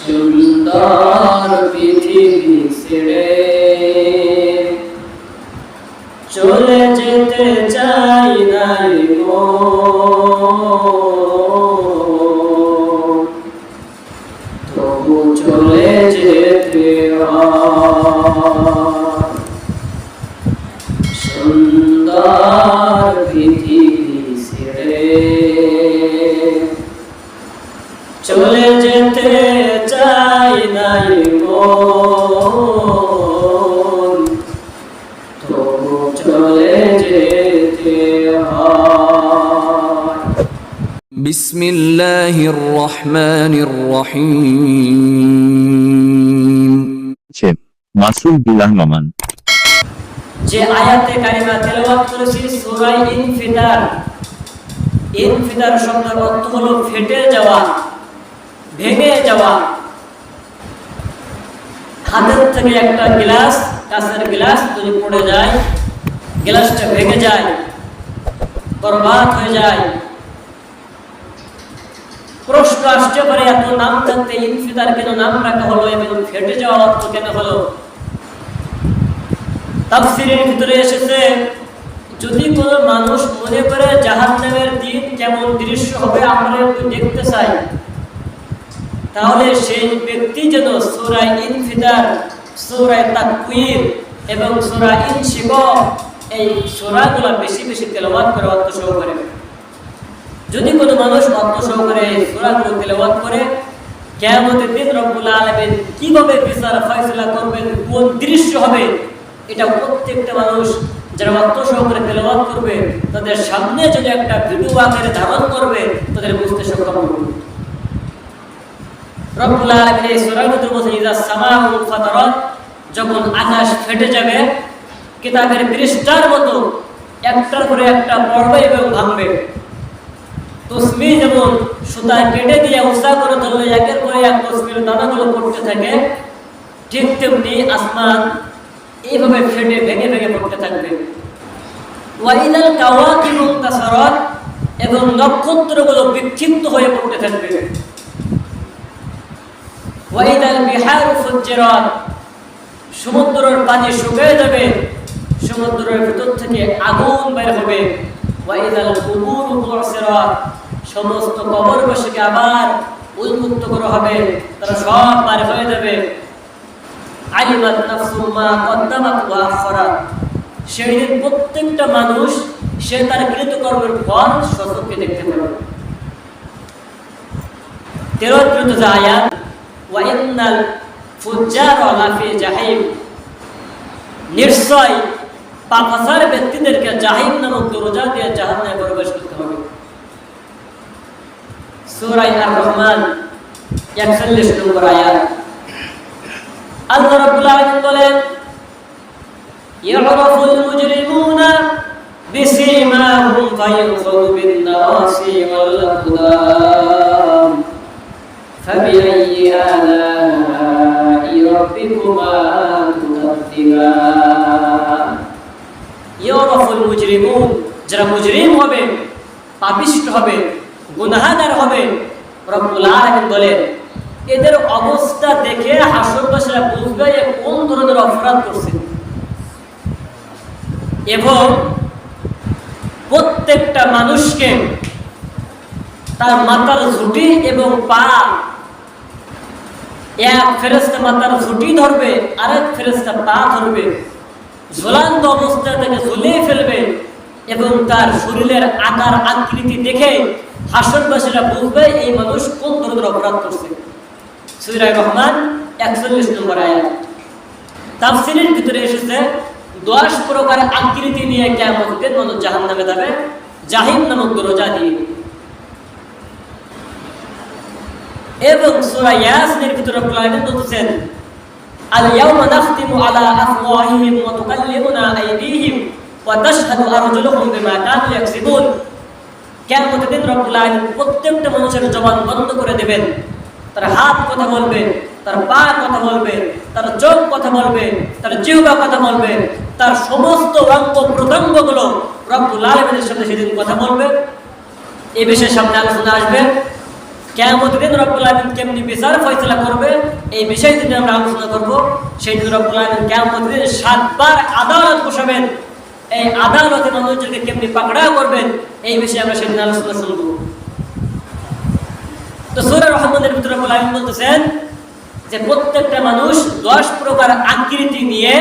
সুন্দর পৃথিবী ছেড়ে চলে যেতে চাই নাই গো, তবু চলে যেতে হয়। সুন্দর পৃথিবী ছেড়ে চলে যেতে চাই নাই গো, তবু চলে যেতে হয়। বিসমিল্লাহির রহমানির রহিম। মাসুম বিল্লাহ নোমান। যে আয়াতে কারিমা তেলাওয়াত করেছি সূরা ইনফিতার, ইনফিতার শব্দের অর্থ হলো ফেটে যাওয়া, ভেঙে যাওয়া। হাতের থেকে একটা গ্লাস, কাঁচের গ্লাস যদি পড়ে যায়, গ্লাসটা ভেঙে যায়, বরবাদ হয়ে যায়। প্রশ্ন আসতে পারে এত নাম থাকতে ইনফিতার কেন নাম রাখা হলো এবং ফেটে যাওয়া অর্থ কেন হলো? তাফসীরের ভিতরে এসেছে, যদি কোনো মানুষ মনে করে জাহান্নামের দিন কেমন দৃশ্য হবে আমরা একটু দেখতে চাই, তাহলে সেই ব্যক্তি যেন সূরা ইনফিতার, সূরা তাকওয়ির এবং সূরা ইনশিকাক এই সূরাগুলো বেশি বেশি তেলাওয়াত করে অর্থ সহকারে। যদি কোনো মানুষ অর্থ সহকারে এই সূরাগুলো তেলাওয়াত করে, কিয়ামতের দিন রব্বুল আলামিন কিভাবে বিচার ফয়সালা করবেন, কোন দৃশ্য হবে, এটা প্রত্যেকটা মানুষ যারা অর্থ সহকারে তেলাওয়াত করবে তাদের সামনে যদি একটা ভিডিও আকারে ধারণ করবে তাদের বুঝতে সক্ষম হবে। রব্বুল আলামিন এই সূরার ভিতরে বলেছেন, ইযা সামাউ ফাতারাত, যখন আকাশ ফেটে যাবে কিতাবের পৃষ্ঠার মতো একটার পরে একটা পড়বে এবং ভাঙবে। তসবিহ যেমন সুতা কেটে দিয়ে উঁচা করে ধরলে একের পরে এক তসবিহের দানাগুলো পড়তে থাকে, ঠিক তেমনি আসমান এইভাবে ফেটে ভেঙে ভেঙে পড়তে থাকবে। ওয়াইদাল কাওয়াকিবু ইনতাসারাত, এবং নক্ষত্রগুলো বিক্ষিপ্ত হয়ে পড়তে থাকবে। ওয়াইদাল বিহারু ফুজ্জিরাত, সমুদ্রের পানি শুকিয়ে যাবে, সমুদ্রের ভিতর থেকে আগুন বের হবে। ওয়াইদাল কুবুরু বুসিরাত, সমস্ত কবরবাসীকে আবার উন্মুক্ত করা হবে, তারা সব পার হয়ে যাবে। আলিমাত নাফসুম মা কদ্দামাত ওয়া আখখারাত, সেদিন প্রত্যেকটা মানুষ সে তার কৃতকর্মের ফল স্বচক্ষে দেখতে পাবে। 13 আয়াত, ওয়া ইন্নাল ফুজ্জারা লাফি জাহিম, নিশ্চয় পাপাচার ব্যক্তিদেরকে জাহিম নামক দরজা দিয়ে জাহান্নামে প্রবেশ করতে হবে। সূরা আর-রহমান 41 নম্বর আয়াত। আল্লাহ রাব্বুল আলামিন বলেন, ইয়ারাফুল মুজরিমুনা বিসীমাহুম ফায়ুখাযু বিন-নাওয়াসি ওয়াল আকদাম ফাবিআইয়ি আলাই রাব্বিকুমা তুকাযযিবান। ইয়ারাফুল মুজরিমুন, যারা মুজরিম হবে, পাপিষ্ঠ হবে, গুনাহগার হবে, রব্বুল আলামিন বলেন এদের অবস্থা দেখে হাসরবাসীরা বুঝবে যে কোন ধরনের অপরাধ করছে। এবং প্রত্যেকটা মানুষকে তার মাথার ঝুঁটি এবং পা, এক ফেরেশতা মাথার ঝুঁটি ধরবে, আরেক ফেরেশতা পা ধরবে, ঝুলন্ত অবস্থা থেকে ঝুলিয়ে ফেলবে এবং তার শরীরের আকার আকৃতি দেখে হাসরবাসীরা বুঝবে এই মানুষ কোন ধরনের অপরাধ করছে। সূরা রহমান 41 নম্বর আয়াত। তাফসীরের ভিতরে এসেছে 10 প্রকার আকৃতি নিয়ে কিয়ামতের দিন মানুষ জাহান্নামে যাবে, জাহিম নামক দরজা দিয়ে। এবং সূরা ইয়াসিনের ভিতরে আল্লাহ বলেছেন, আল ইয়াওমা নাখতিমু আলা আফওয়াহিহিম ওয়া তুকাল্লিমুনা আইদিহিম ওয়া তাশহাদু আরজুলুহুম বিমা কানু ইয়াকসিবুন। কিয়ামতের দিন রব্বুল আলামিন প্রত্যেকটা মানুষের জবান বন্ধ করে দেবেন। তার হাত কথা বলবে, তার পা কথা বলবে, তার চোখ কথা বলবে, তার জিহ্বা কথা বলবে, তার সমস্ত অঙ্গ প্রত্যঙ্গগুলো রব্বুল আলামিনের সাথে সেদিন কথা বলবে। এই বিষয়ে সামনে আলোচনা আসবে। কিয়ামতের দিন রব্বুল আলামিন কেমনি বিচার ফয়সালা করবে এই বিষয়টি নিয়ে আমরা আলোচনা করব। সেই দিন রব্বুল আলামিন কিয়ামতের দিন 7 বার আদালত বসাবেন, এই আদালতে মানুষদেরকে কেমনি পাকড়াও করবেন এই বিষয়ে আমরা সেদিন আলোচনা শুনব। তো সূরা রহমানের ভিতরে রব্বুল আলামিন বলতেছেন যে প্রত্যেকটা মানুষ 10 প্রকার আকৃতি নিয়ে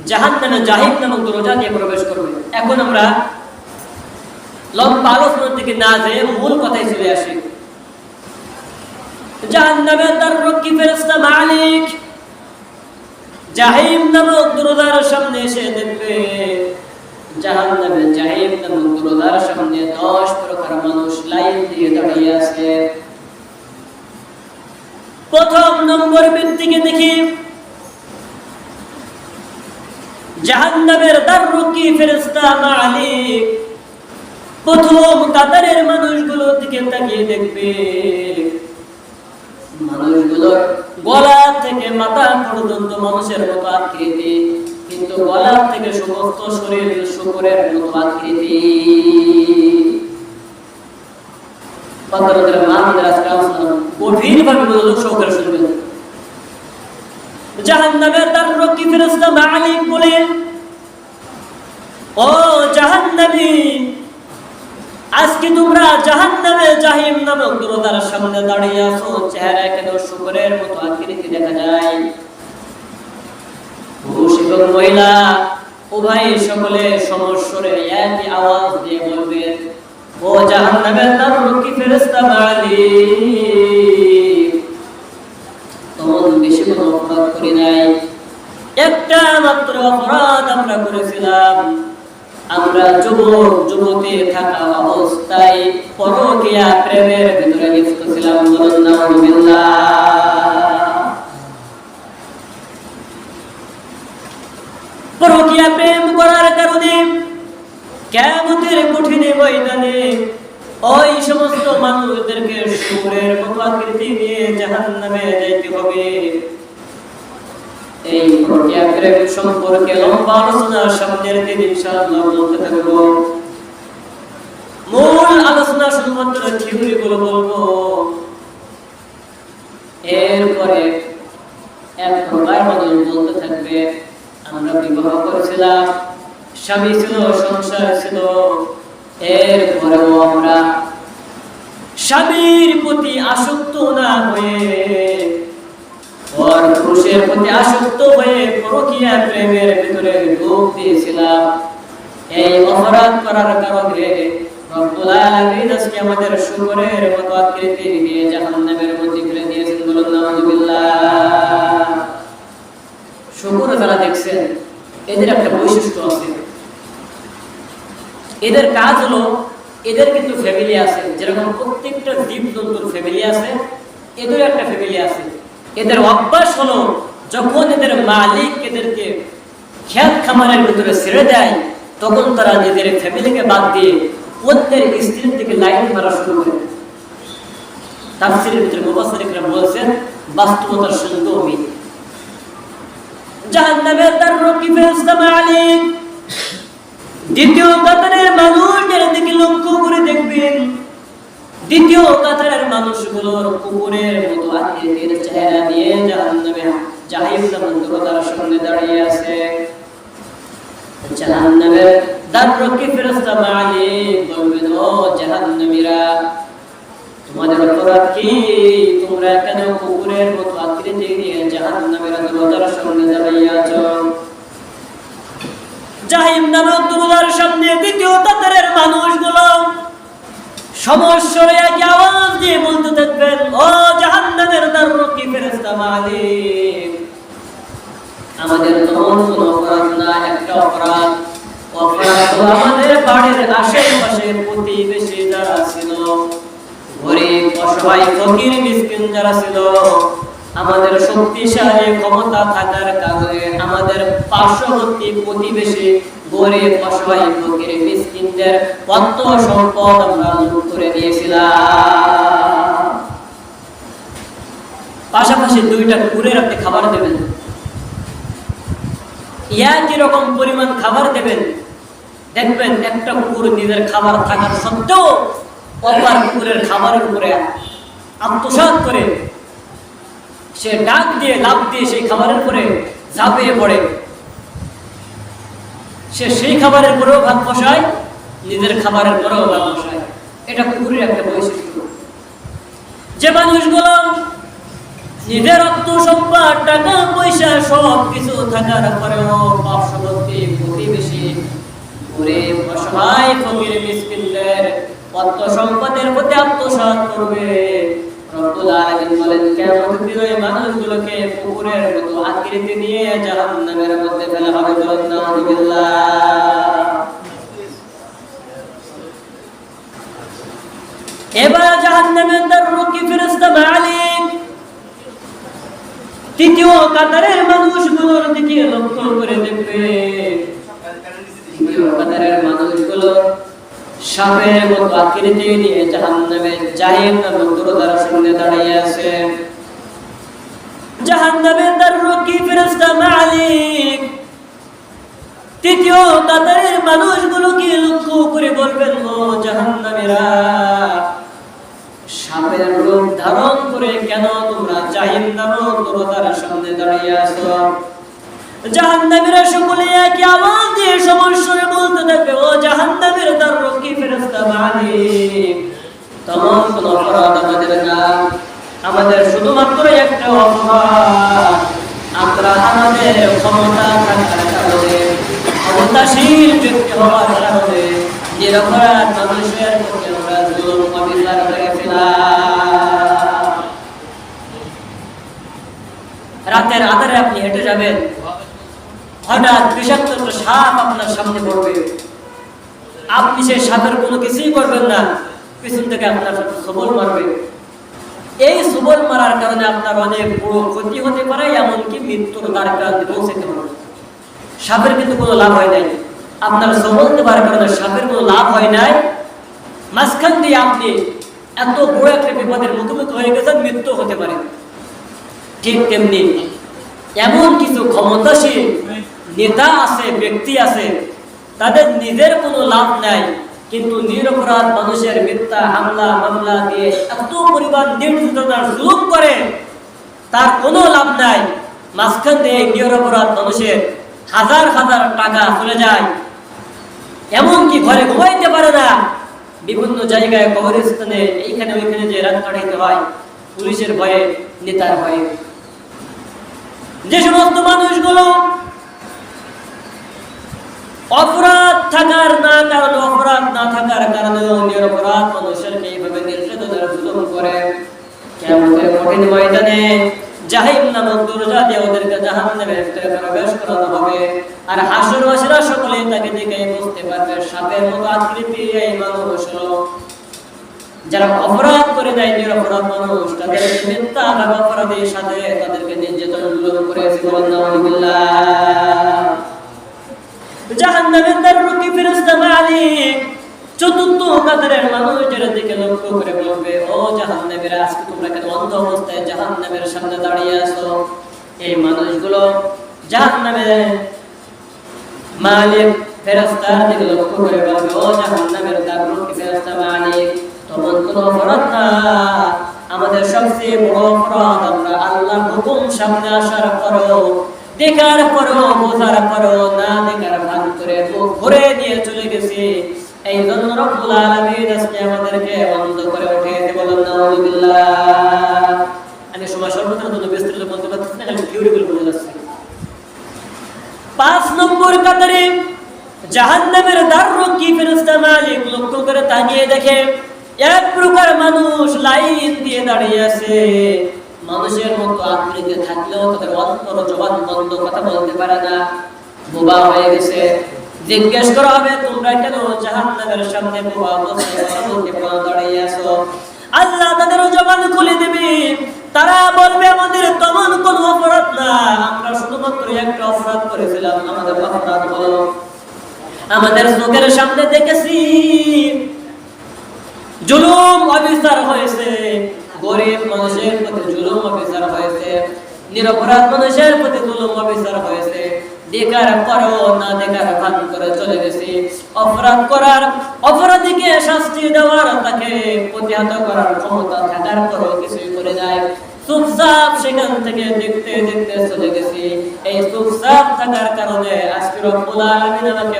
জাহান্নামে জাহিম নামক দরজা দিয়ে প্রবেশ করবে। এখন আমরা লম্বা আলোচনার দিকে না যেয়ে মূল কথায় চলে আসি। জাহান্নামের দরজা ফেরেশতা মালিক জাহিম নামক দরজার সামনে এসে দেখবে জাহান্নামে জাহিম নামক দরজার সামনে 10 প্রকার মানুষ লাইন দিয়ে দাঁড়িয়ে আছে। প্রথম নম্বর ব্যক্তিকে দেখি জাহান্নামের দরজা ফেরেশতা মালিক প্রথম কাতারের মানুষগুলোর দিকে তাকিয়ে দেখবে মানুষগুলোর গলা থেকে মাথা পর্যন্ত মানুষের মতো আকৃতি, কিন্তু গলা থেকে সমস্ত শরীর শুকরের মতো আকৃতি। গভীরভাবে মনোযোগ সহকারে শুনবেন। জাহান্নামের দরজা ফেরেশতা মালিক বলেন, ও জাহান্নামী, আজকে তোমরা জাহান্নামে জাহিম নামক দরজার সামনে দাঁড়িয়ে আছো, চেহারা কেন শুকরের মতো আকৃতি দেখা যায়। পুরুষ এবং মহিলা উভয় সকলে সমস্বরে একই আওয়াজ দিয়ে বলবে, ও জাহান্নামের দরজা ফেরেশতা মালিক, তেমন বেশি কোনো অপরাধ করি নাই, একটা মাত্র অপরাধ আমরা করেছিলাম। আমরা যুবক যুবতী থাকা অবস্থায় পরকীয়া প্রেমের ভিতরে লিপ্ত ছিলাম। বলুন নাউযুবিল্লাহ। পরকীয়া প্রেম করার কারণে কিয়ামতের কঠিন ময়দানে ওই সমস্ত মানুষদেরকে শুকরের মতো আকৃতি নিয়ে জাহান্নামে যাইতে হবে। এই পরকীয়া প্রেম সম্পর্কে লম্বা আলোচনা সামনের দিন ইনশাআল্লাহ বলতে থাকব। মূল আলোচনা শুধুমাত্র থিওরি গুলো বলবো, এরপরে এক প্রকার মানুষ বলতে থাকবে আমরা বিবাহ করেছিলাম, স্বামী ছিল, সংসার ছিল, এরপরেও আমরা স্বামীর প্রতি আসক্ত না হয়ে পুরুষের প্রতি আসক্ত হয়ে পরকীয়া প্রেমের ভিতরে ডুব দিয়েছিলাম। এই অপরাধ করার কারণে রব্বুল আলামিন আজকে আমাদের শুকরের মতো আকৃতি দিয়ে জাহান্নামের মধ্যে ফেলে দিয়েছেন। বলুন নাউযুবিল্লাহ। শুকর যারা দেখছেন এদের একটা বৈশিষ্ট্য আছে, এদের কাজ হলো এদের কিন্তু ফ্যামিলি আছে, যেরকম প্রত্যেকটা জীবজন্তুর ফ্যামিলি আছে, এদের একটা ফ্যামিলি আছে। এদের অভ্যাস হলো যখন এদের মালিক এদেরকে খেত খামারের ভিতরে ছেড়ে দেয় তখন তারা নিজেদের ফ্যামিলিকে বাদ দিয়ে অন্যের স্ত্রীর দিকে লাইন মারা শুরু করে। তাফসীরের ভিতরে মুফাসসিররা বলেছেন বাস্তবতার সঙ্গে অমিল। জাহান্নামের দরজা ফেরেশতা মালিক দ্বিতীয় কাতারের মানুষদের দিকে লক্ষ্য করে দেখবেন, দ্বিতীয় কাতারের মানুষগুলোর কুকুরের মতো আকৃতির চেহারা নিয়ে জাহান্নামে জাহিম নামক দরজার সামনে দাঁড়িয়ে আছে। জাহান্নামের দরজা ফেরেশতা মালিক বলবেন, ও জাহান্নামীরা, তোমাদের অপরাধ কি? তোমরা কেন কুকুরের মতো আকৃতি নিয়ে জাহান্নামের দরজার সামনে দাঁড়িয়ে আছো? জাহিম নামক দরজার সামনে দ্বিতীয় কাতারের মানুষগুলো সমস্যার এক আওয়াজ দিয়ে বলতে থাকবেন, ও জাহান্নামের দরজা ফেরেশতা মালিক, আমাদের তেমন কোনো অপরাধ না, একটা অপরাধ আমাদের বাড়ির আশেপাশের প্রতিবেশী যারা ছিল, গরিব অসহায় ফকির মিসকিন যারা ছিল, আমাদের শক্তিশালী ক্ষমতা থাকার কারণে আমাদের পার্শ্ববর্তী প্রতিবেশী গরিব অসহায় ফকির মিসকিনদের কত সম্পদ আমরা লুট করে নিয়েছিলাম। পাশাপাশি দুইটা কুকুরের আপনি খাবার দেবেন, একই রকম পরিমাণ খাবার দেবেন, দেখবেন একটা কুকুর নিজের খাবার থাকার সত্ত্বেও অপর কুকুরের খাবারের উপরে আত্মসাৎ করে সে ডাক দিয়ে লাফ দিয়ে সেই খাবারের পরে ঝাঁপিয়ে পড়ে, সে সেই খাবারের পরেও ভাত বসায়, নিজের খাবারের পরেও ভাত বসায়। এটা কুকুরের একটা বৈশিষ্ট্য। যে মানুষগুলো নিজের অর্থ সম্পদ, টাকা পয়সা সব কিছু থাকার পরেও পার্শ্ববর্তী প্রতিবেশী গরিব অসহায় ফকির মিসকিনদের অর্থ সম্পদের প্রতি আত্মসাৎ করবে, রব্বুল আলামিন বলেন কিয়ামতের দিনে এই মানুষগুলোকে কুকুরের মতো আকৃতি নিয়ে জাহান্নামের মধ্যে ফেলা হবে। নাউযুবিল্লাহ। এবার জাহান্নামের দররুকি ফেরেশতা মালিক তৃতীয় কাতারের মানুষগুলোর দিকে লক্ষ্য করে দেখবে। তৃতীয় কাতারের মানুষগুলো সাপের মতো আকৃতি নিয়ে জাহান্নামের জাহান্নামের দরজার সামনে দাঁড়িয়ে আছে। জাহান্নামের দররুকি ফেরেশতা মালিক তৃতীয় কাতারের মানুষগুলোকে লক্ষ্য করে বলবেন, ও জাহান্নামীরা, সাপের রূপ ধারণ করে কেন তোমরা জাহান্নামের দরজার সামনে দাঁড়িয়ে আছো? জাহান্নামীরা সকলে একই আওয়াজ দিয়ে সমস্যারে বলতে থাকবে, ও জাহান্নামের দররুকি ফেরেশতা মালিক, তেমন কোনো অপরাধ আমাদের না, আমাদের শুধুমাত্র একটা অপরাধ, আমরা আমাদের ক্ষমতা থাকার কারণে, ক্ষমতাশীল ব্যক্তি হওয়ার কারণে নিরপরাধ মানুষের প্রতি আমরা জুলুম অবিচার করে ফেললাম। রাতের আধারে আপনি হেঁটে যাবেন, হঠাৎ বিষাক্ত একটা সাপ আপনার সামনে পড়বে, আপনি সেই সাপের কোনো কিছুই করবেন না, পিছন থেকে আপনার সবল মারবে। এই সবল মারার কারণে আপনার অনেক বড় ক্ষতি হতে পারে, এমনকি মৃত্যুর দ্বার প্রান্তে পৌঁছাতে পারে। সাপের কিন্তু কোনো লাভ হয় নাই, আপনার সবল দেওয়ার কারণে সাপের কোনো লাভ হয় নাই, মাঝখান দিয়ে আপনি এত বড় একটা বিপদের মুখোমুখি হয়ে গেছেন, মৃত্যু হতে পারে। ঠিক তেমনি এমন কিছু ক্ষমতাশীল নেতা আছে, ব্যক্তি আছে, তাদের নিজের কোনো লাভ নাই, কিন্তু নিরপরাধ মানুষের মিথ্যা হামলা মামলা দিয়ে এত পরিমাণ নির্যাতন জুলুম করে, তার কোনো লাভ নাই। মাঝখান দিয়ে নিরপরাধ মানুষের হাজার হাজার টাকা চলে যায়, এমনকি ঘরে ঘুমাইতে পারে না, বিভিন্ন জায়গায় কবরস্থানে এইখানে ওইখানে যে রাত কাটাইতে হয় পুলিশের ভয়ে, নেতার ভয়ে। যে সমস্ত মানুষগুলো অপরাধ থাকার না কারণে, অপরাধ না থাকার কারণে নিরপরাধ মানুষেরকে এইভাবে নির্যাতনের জুলুম করে, কিয়ামতের কঠিন ময়দানে জাহান্নামের দরজা দিয়ে ওদেরকে জাহান্নামের ভিতরে প্রবেশ করানো হবে। আর হাসর বাসীরা সকলে তাকে দেখে বুঝতে পারবে সাপের মতো আকৃতি এই মানুষ হলো। যারা অপরাধ করে দেয় নিরপরাধ মানুষ, তাদের মিথ্যা অপরাধের সাথে তাদেরকে নির্যাতন জুলুম করে নাউযুবিল্লাহ। জাহান্নামের দররুকি ফেরেশতা মালিক চতুর্থ কাতারের মানুষের দিকে লক্ষ্য করে বলবে, ও জাহান্নামীরা, আজকে তোমরা কেন অন্ধ অবস্থায় জাহান্নামের সামনে দাঁড়িয়ে আছো? এই মানুষগুলো জাহান্নামের মালিক ফেরেশতার দিকে লক্ষ্য করে বলবে, ও জাহান্নামের দররুকি ফেরেশতা মালিক, তোমার কোনো অপরাধ না, আমাদের সবচেয়ে বড় অপরাধ আমরা আল্লাহর হুকুম সামনে আসার পরও, দেখার পরও, বোঝার পরও না দেখার ভান করে মুখ ঘুরে দিয়ে চলে গেছি। এই জন্য রব্বুল আলামিন আজকে আমাদেরকে বন্ধ করে উঠিয়ে দিয়ে বলেন নাউযুবিল্লাহ। আমি সময় সর্বত্র জন্য বিস্তারিত বলতে পারছি না, খালি থিওরিগুলো বলে যাচ্ছি। 5 নম্বর কাতারে জাহান্নামের দররুকি ফেরেশতা মালিক লক্ষ্য করে তাকিয়ে দেখে এক প্রকার মানুষ লাইন দিয়ে দাঁড়িয়ে আছে, মানুষের মতো আকৃতি থাকলেও তাদের অন্তর জবান বন্ধ, কথা বলতে পারে না, বোবা হয়ে গেছে। জিজ্ঞেস করা হবে, তোমরা কেন জাহান্নামের সামনে বোবা অবস্থায় কথা বলতে দাঁড়িয়ে আছো? আল্লাহ তাদের জবান খুলে দেবে, তারা বলবে, আমাদের তেমন কোনো অপরাধ না, আমরা শুধুমাত্র একটা অপরাধ করেছিলাম। আমাদের অপরাধ হলো আমাদের চোখের সামনে দেখেছি জুলুম অবিচার হয়েছে, গরিব মানুষের প্রতি জুলুম অবিচার হয়েছে, নিরপরাধ মানুষের প্রতি জুলুম অবিচার হয়েছে, দেখার পরেও না দেখার ভান করে চলে গেছে। অপরাধ করার, অপরাধীকে শাস্তি দেওয়ার, তাকে প্রতিহত করার ক্ষমতা থাকার পরেও কিছুই করে যায়। চুপচাপ সেখান থেকে দেখতে দেখতে চলে গেছে। এই চুপচাপ থাকার কারণে আজকে রব্বুল আলামিন আমাকে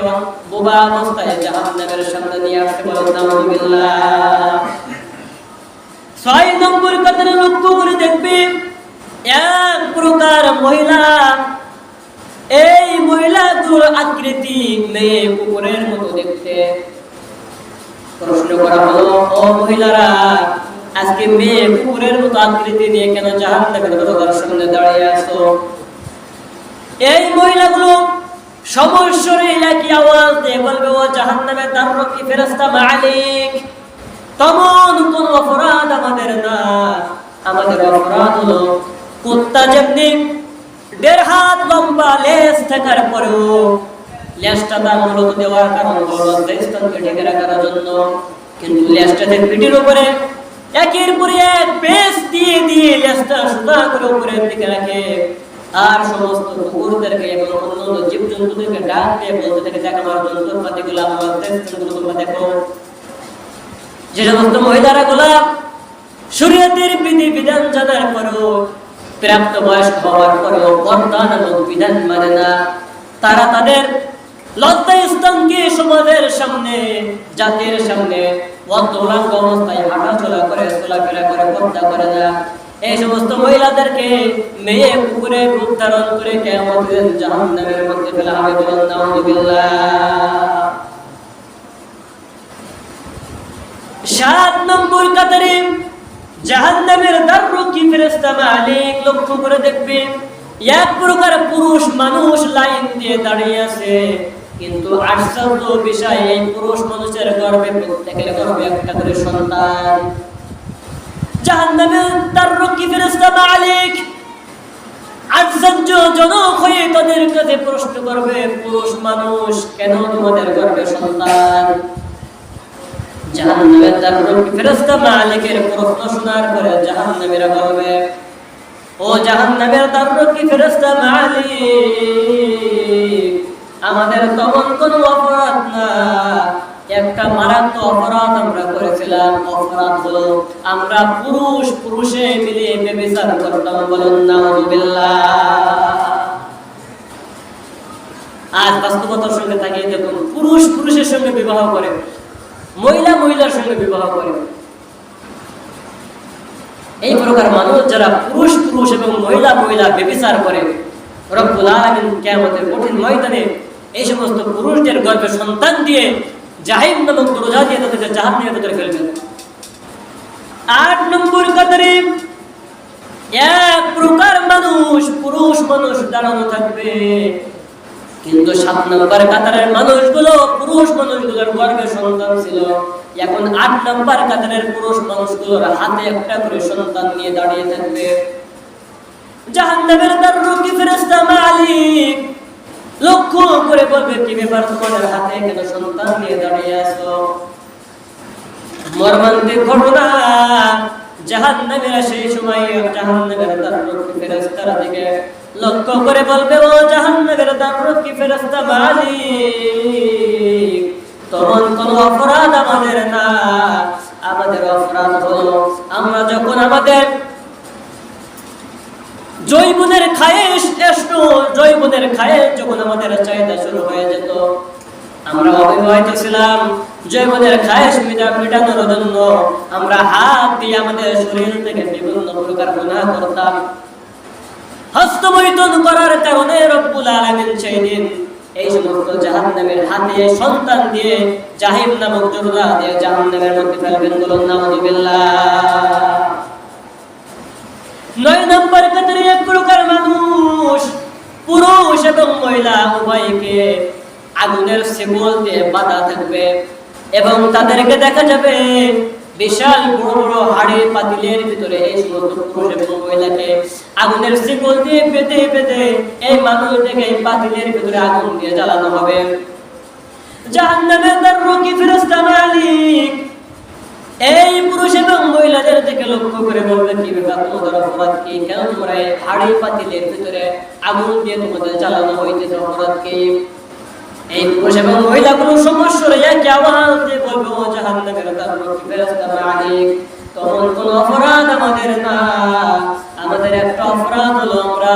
বোবা অবস্থায় জাহান্নামের সামনে নিয়ে আসতে বলেন, নাউযুবিল্লাহ। 6 নম্বর কথাটা লক্ষ্য করে দেখবে, এক প্রকার মহিলা, এই মহিলাগুলোর আকৃতি মেয়ে কুকুরের মতো দেখতে। প্রশ্ন করা হলো, ও মহিলারা, আজকে মেয়ে কুকুরের মতো আকৃতি নিয়ে কেন জাহান্নামের দরজার সামনে দাঁড়িয়ে আছো? এই মহিলাগুলো সমস্যরে একই আওয়াজ দিয়ে বলবে, ও জাহান্নামের দ্বাররক্ষী ফেরেশতা মালিক, তেমন কোন অপরাধ আমাদের না। আমাদের অপরাধ হলো কুত্তা যেমনি 1.5 হাত লম্বা লেজ থাকার পরেও লেজটা তার মূলত দেওয়ার কারণ হলো স্তনকে ঢেকে রাখার জন্য, কিন্তু লেজটাতে পিঠের উপরে একের পর এক পেঁচ দিয়ে দিয়ে লেজটা সুতা করে উপরের দিকে রাখে। আর সমস্ত কুকুরদেরকে এবং অন্যান্য জীবজন্তুদেরকে ডাক দিয়ে বলতে থাকে, দেখো আমার যন্ত্রপাতিগুলো, আমার স্তনগুলো দেখো। যে সমস্ত মহিলারা গুলা শরীয়তের বিধান জানার পরেও, প্রাপ্ত বয়স্ক হওয়ার পরেও পর্দা নামক বিধান মানে না, তারা তাদের লজ্জা স্থানকে সমাজের সামনে, জাতির সামনে অন্তরঙ্গ অবস্থায় হাঁটাচলা করে, চলাফেরা করে, পর্দা করে না। এই সমস্ত মহিলাদেরকে মেয়ে কুকুরে রূপ ধারণ করে কিয়ামতের দিন জাহান্নামের মধ্যে ফেলা হবে, বলেন নাউযুবিল্লাহ। 7 নম্বর কাতারে জাহান্নামের দ্বাররক্ষী ফেরেশতা মালিক লক্ষ্য করে দেখবে, এক প্রকার পুরুষ মানুষ লাইন দিয়ে দাঁড়িয়ে আছে, কিন্তু আশ্চর্য বিষয়, এই পুরুষ মানুষের গর্ভে, প্রত্যেকের গর্ভে একটা করে সন্তান। জাহান্নামের দ্বাররক্ষী ফেরেশতা মালিক আশ্চর্যজনক হয়ে তাদের কাছে প্রশ্ন করবে, পুরুষ মানুষ, কেন তোমাদের গর্ভে সন্তান? জাহান্নামের দ্বাররক্ষী ফেরেশতা মালিকের প্রশ্ন শোনার পরে জাহান্নামীরা বলবে, ও জাহান্নামের দ্বাররক্ষী ফেরেশতা মালিক, আমাদের তেমন কোনো অপরাধ না, একটা মারাত্মক অপরাধ আমরা করেছিলাম। অপরাধ হলো আমরা পুরুষ পুরুষে মিলে ব্যভিচার করতাম, বলেন নাউযুবিল্লাহ। আজ বাস্তবতার সঙ্গে তাকিয়ে দেখুন, পুরুষ পুরুষের সঙ্গে বিবাহ করে, মহিলা মহিলার সঙ্গে বিবাহ করে। এই প্রকার মানুষ যারা পুরুষ পুরুষ এবং মহিলা মহিলা ব্যভিচার করে, রব্বুল আলামিন কিয়ামতের কঠিন ময়দানে এই সমস্ত পুরুষদের গর্ভে সন্তান দিয়ে জাহিম নামক দরজা দিয়ে তাদেরকে জাহান্নামের ভিতরে ফেলবেন। 8 নম্বর কাতারে এক প্রকার মানুষ, পুরুষ মানুষ দাঁড়ানো থাকবে, কিন্তু 7 নম্বর কাতারের মানুষগুলো, পুরুষ মানুষগুলোর গর্ভে সন্তান ছিল। এখন 8 নম্বর কাতারের পুরুষ মানুষগুলোর হাতে একটা করে সন্তান নিয়ে দাঁড়িয়ে থাকবে। জাহান্নামের দ্বাররক্ষী ফেরেশতা মালিক লক্ষ্য করে বলবে, কি ব্যাপার, তোমাদের হাতে কেন সন্তান নিয়ে দাঁড়িয়ে আছো? মর্মান্তিক ঘটনা, জাহান্নামীরা সেই সময় জাহান্নামের দ্বাররক্ষী ফেরেশতার দিকে লক্ষ্য করে বলবে, ও জাহান্নামের দ্বাররক্ষী ফেরেশতা মালিক, তেমন কোনো অপরাধ আমাদের না। আমাদের অপরাধ হলো আমরা যখন আমাদের জৈবনের খায়েশ যখন আমাদের চাহিদা শুরু হয়ে যেত, আমরা অবিবাহিত ছিলাম, জৈবনের খায়েশ মেটানোর জন্য আমরা হাত দিয়ে আমাদের শরীর থেকে বিভিন্ন প্রকার গুনাহ করতাম। হস্তমৈথুন করার কারণে রব্বুল আলামিন সেই দিন এই সমস্ত জাহান্নামের হাতে সন্তান দিয়ে জাহিম নামক দরজা দিয়ে জাহান্নামের মধ্যে ফেলবেন, বলুন নাউযুবিল্লাহ। 9 নম্বর কাতারে এক প্রকার মানুষ, পুরুষ এবং মহিলা উভয়কে আগুনের শিকল দিয়ে বাঁধা থাকবে এবং তাদেরকে দেখা যাবে বিশাল বড় বড় হাড়ি পাতিলের ভিতরে এই সমস্ত পুরুষ এবং মহিলাকে আগুনের শিকল দিয়ে বেঁধে বেঁধে এই মানুষটাকে এই পাতিলের ভিতরে আগুন দিয়ে জ্বালানো হবে। জাহান্নামের দ্বাররক্ষী ফেরেশতা মালিক এই পুরুষ এবং মহিলাদের দিকে লক্ষ্য করে বলবে, কি ব্যাপার, তোমাদের অপরাধ কি? কেন তোমরা এই হাড়ি পাতিলের ভিতরে আগুন দিয়ে তোমাদের জ্বালানো হইতেছে? অপরাধ কি? এই পুরুষ এবং মহিলাগুলো সমস্যা একে আওয়াজ দিয়ে বলবে, ও জাহান্নামের দরজা ফেরেশতা মালিক, তখন কোন অপরাধ আমাদের না। আমাদের একটা অপরাধ হলো আমরা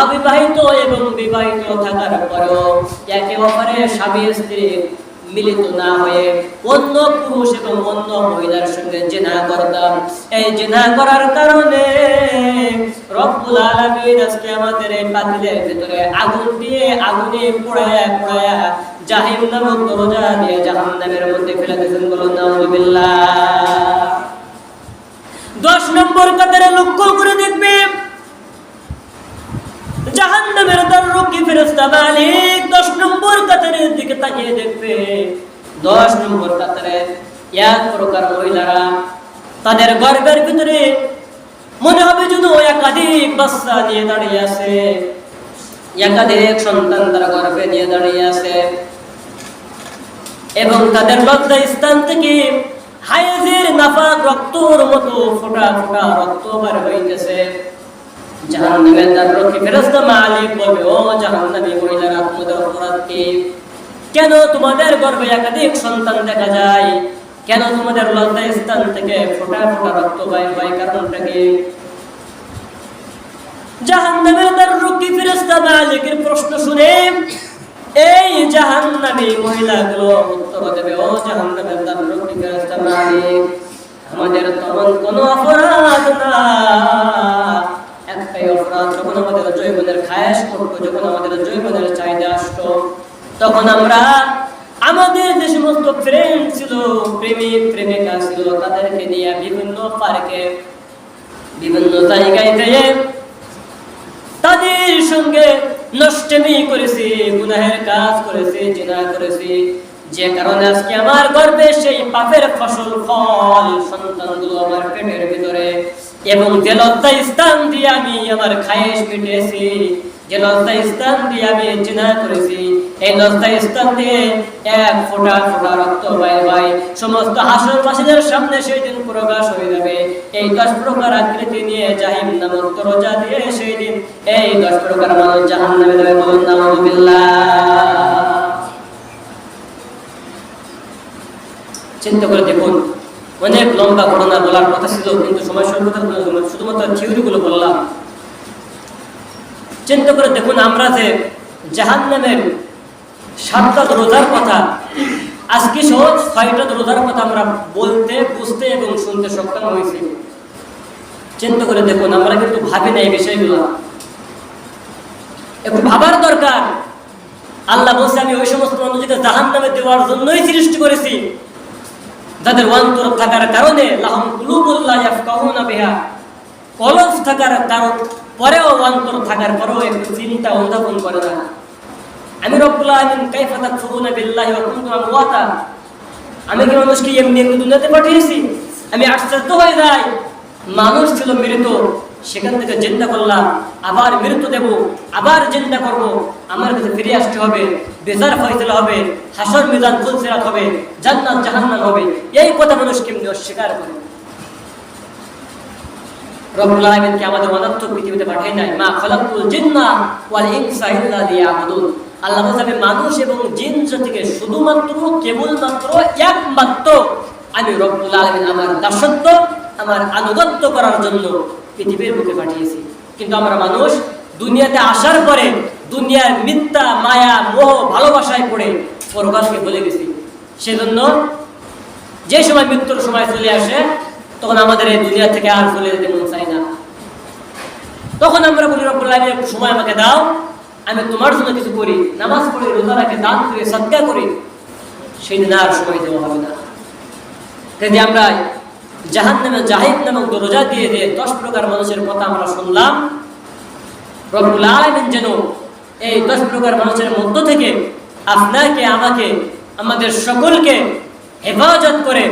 অবিবাহিত এবং বিবাহিত থাকার পরেও একে অপরের স্বামী স্ত্রী মিলিত না হয়ে অন্য পুরুষ এবং অন্য মহিলার সঙ্গে জিনা করতাম। এই জিনা করার কারণে রব্বুল আলামিন আজকে আমাদের এই পাতিলের ভিতরে আগুন দিয়ে আগুনে পোড়ায়া পোড়ায়া জাহিম নামক দরজা দিয়ে জাহান্নামের মধ্যে ফেলে দিয়েছেন। বলুন নাউযুবিল্লাহ। 10 নম্বর কাতারে লক্ষ্য করে দেখবে, জাহান্নামের দরজা ফেরেশতা মালিক 10 নম্বর কাতারের দিকে তাকিয়ে দেখবে। 10 নম্বর কাতারে এক প্রকার মহিলারা তাদের গর্ভের ভিতরে মনে হবে যেন একাধিক বাচ্চা নিয়ে দাঁড়িয়ে আছে, একাধিক সন্তান তারা গর্ভে নিয়ে দাঁড়িয়ে আছে এবং তাদের লজ্জা স্থান থেকে হায়েজের নাফাক রক্তর মতো ফোঁটা ফোঁটা রক্ত বের হইতেছে। জাহান্নামের দরজা ফেরেশতা মালিক বলবে, ও জাহান্নামী মহিলারা, তোমাদের অপরাধ কি? কেন তোমাদের গর্ভে একাধিক সন্তান দেখা যায়? কেন তোমাদের লজ্জা স্থান থেকে ফোঁটা ফোঁটা রক্ত বের হয়? কারণটা কি? জাহান্নামের দরজা ফেরেশতা মালিকের প্রশ্ন শুনে এই জাহান্নামী মহিলাগুলো উত্তর দেবে, ও জাহান্নামের দরজা ফেরেশতা মালিক, আমাদের তখন কোনো অপরাধ না। একটাই অপরাধ, যখন আমাদের জৈবনের খায়াস করতো, যখন আমাদের জৈবনের চাহিদা আসতো, তখন আমরা আমাদের যে সমস্ত ফ্রেন্ড ছিল, প্রেমিক প্রেমিকা ছিল, তাদেরকে নিয়ে বিভিন্ন পার্কে বিভিন্ন জায়গায় যেয়ে তাদের সঙ্গে নষ্টেমি করেছি, গুনাহের কাজ করেছি, জিনা করেছি, যে কারণে আজকে আমার গর্ভে সেই পাপের ফসল ফল সন্তানগুলো আমার পেটের ভিতরে, এবং যে লজ্জা স্থান দিয়ে আমি আমার খায়েশ মিটিয়েছি, যে লজ্জা স্থান দিয়ে আমি জিনা করেছি, এই লজ্জা স্থান দিয়ে এক ফোঁটা ফোঁটা রক্ত বাইর হয়। সমস্ত হাসরবাসীদের সামনে সেই দিন প্রকাশ হয়ে যাবে। এই 10 প্রকার আকৃতি নিয়ে জাহিম নামক দরজা দিয়ে সেই দিন এই 10 প্রকার মানুষ জাহান্নামে যাবে। বলুন নাউযুবিল্লাহ। চিন্তা করে দেখুন, অনেক লম্বা ঘটনা বলার কথা ছিল, কিন্তু সময় স্বল্পতার জন্য শুধুমাত্র থিওরিগুলো বললাম। চিন্তা করে দেখুন, আমরা যে জাহান্নামের 7টা দরজার কথা, আজকে সহ 6টা দরজার কথা আমরা বলতে, বুঝতে এবং শুনতে সক্ষম হয়েছি। চিন্তা করে দেখুন, আমরা কিন্তু ভাবি না এই বিষয়গুলো, একটু ভাবার দরকার। আল্লাহ বলছে, আমি ওই সমস্ত মানুষকে জাহান্নামে দেওয়ার জন্যই সৃষ্টি করেছি যাদের অন্তর থাকার কারণে লাহুম কুলুবুন লা ইয়াফকাহুনা বিহা, কলব থাকার কারণ পরেও, অন্তর থাকার পরেও একটু চিন্তা অনুধাবন করে না। আমি রব্বুল আলামিন কাইফা তাকফুরুনা বিল্লাহি ওয়া কুনতুম আমওয়াতা, আমি কি মানুষকে এমনি এমনি দুনিয়াতে পাঠিয়েছি? আমি আশ্চর্য হয়ে যাই, মানুষ ছিল মৃত, সেখান থেকে জিন্দা করলাম, আবার মৃত্যু দেব, আবার জিন্দা করব, আমার কাছে ফিরে আসতে হবে, বিচার ফয়সালা হবে, হাসর মিজান ফুলসিরাত হবে, জান্নাত জাহান্নাম হবে। এই কথা মানুষ কেমনি অস্বীকার করে? রব্বুল আলামিন কি আমাদের অনর্থক পৃথিবীতে পাঠায় নাই? মা খালাকুল জিন্না ওয়াল ইনসা ইল্লা লিয়াবুদুন। আল্লাহ বলেন, মানুষ এবং জিন জাতিকে শুধুমাত্র কেবলমাত্র একমাত্র আমি রব্বুল আলামিন আমার দাসত্ব, আমার আনুগত্য করার জন্য পৃথিবীর বুকে পাঠিয়েছি। কিন্তু আমরা মানুষ দুনিয়াতে আসার পরে দুনিয়ার মিথ্যা মায়া মোহ ভালোবাসায় পড়ে পরকালকে ভুলে গেছি। সেজন্য যে সময় মৃত্যুর সময় চলে আসে, তখন আমাদের এই দুনিয়া থেকে আর চলে যেতে মন চাই না। তখন আমরা বলি, রব্বুল আলামিন একটু সময় আমাকে দাও, আমি তোমার জন্য কিছু করি, নামাজ পড়ি, রোজা রাখি, দান করি, সাদকা করি। সেই দিন আর সময় দেওয়া হবে না। যদি আমরা জাহান্নামে জাহিম নামক দরজা দিয়ে 10 প্রকার মানুষের কথা আমরা শুনলাম, রব্বুল আলামিন যেন এই 10 প্রকার মানুষের মধ্য থেকে আপনাকে, আমাকে, আমাদের সকলকে হেফাজত করে,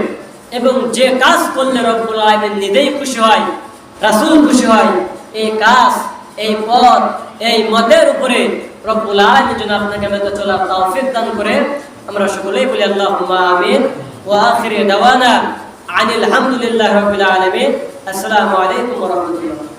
এবং যে কাজ করলে রব্বুল আলামিন নিজেই খুশি হয়, রাসূল খুশি হয়, এই কাজ, এই পথ, এই মতের উপরে রব্বুল আলামিন যেন আপনাকে আমাকে চলার তৌফিক দান করে। আমরা সকলেই বলি আল্লাহুম্মা আমিন। ওয়া আখিরি দাওয়ানা আনিল হামদুলিল্লাহি রাব্বিল আলামিন। আসসালামু আলাইকুম ওয়া রাহমাতুল্লাহ।